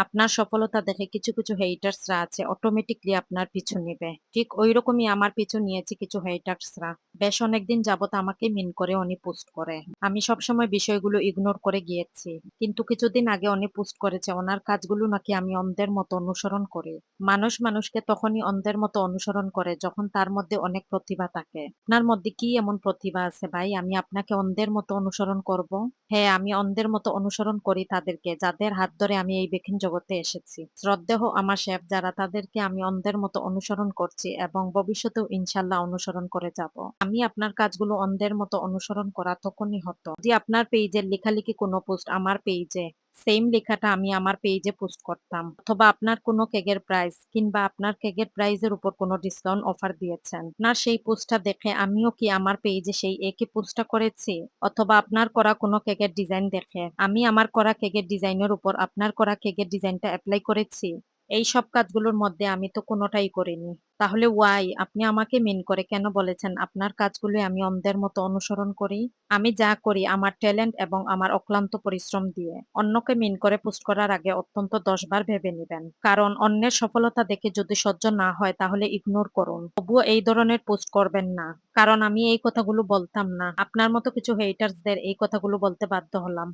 আপনার সফলতা দেখে কিছু, কিছু হেটার্সরা আছে অটোমেটিক্যালি আপনার পিছু নিবে। ঠিক ঐরকমই আমার পিছু নিয়েছে কিছু হেটার্সরা। বেশ অনেকদিন যাবত আমাকে মিন করে উনি পোস্ট করে। আমি সবসময় বিষয়গুলো ইগনোর করে গিয়েছি। কিন্তু কিছুদিন আগে উনি পোস্ট করেছে ওনার কাজগুলো নাকি আমি অন্ধের মতো অনুসরণ করি। মানুষ মানুষকে তখনই অন্ধের মতো অনুসরণ করে যখন তার মধ্যে অনেক প্রতিভা থাকে। আপনার মধ্যে কি এমন প্রতিভা আছে ভাই আমি আপনাকে অন্ধের মতো অনুসরণ করব? হ্যাঁ, আমি অন্ধের মতো অনুসরণ করি তাদেরকে যাদের হাত ধরে আমি এই বেকিং জগতে এসেছি। শ্রদ্ধেয় আমার শেফ যারা তাদেরকে আমি অন্ধের মতো অনুসরণ করছি এবং ভবিষ্যতেও ইনশাল্লাহ অনুসরণ করে যাব। আমি আপনার কাজগুলো অন্ধের মতো অনুসরণ করা তখনই হতো যদি আপনার পেজের লেখালেখি কোনো পোস্ট আমার পেজে সেম লেখাটা আমি আমার পেজে পোস্ট করতাম, অথবা আপনার কোনো কেকের প্রাইস কিংবা আপনার কেকের প্রাইসের উপর কোনো ডিসকাউন্ট অফার দিয়েছেন, আপনার সেই পোস্টটা দেখে আমিও কি আমার পেজে সেই একই পোস্টটা করেছি, অথবা আপনার করা কোনো কেকের ডিজাইন দেখে আমি আমার করা কেকের ডিজাইনের উপর আপনার করা কেকের ডিজাইনটা অ্যাপ্লাই করেছি। এই সব কাজগুলোর মধ্যে আমি তো কোনোটাই করিনি। তাহলে ওয়াই আপনি আমাকে মিন করে কেন বলেছেন আপনার কাজগুলো আমি অন্ধের মতো অনুসরণ করি? আমি যা করি আমার ট্যালেন্ট এবং আমার অক্লান্ত পরিশ্রম দিয়ে। অন্যকে মিন করে পোস্ট করার আগে অত্যন্ত 10 বার ভেবে নেবেন, কারণ অন্যের সফলতা দেখে যদি সহ্য না হয় তাহলে ইগনোর করুন, তবুও এই ধরনের পোস্ট করবেন না। কারণ আমি এই কথাগুলো বলতাম না, আপনার মতো কিছু হেটার্সদের এই কথাগুলো বলতে বাধ্য হলাম।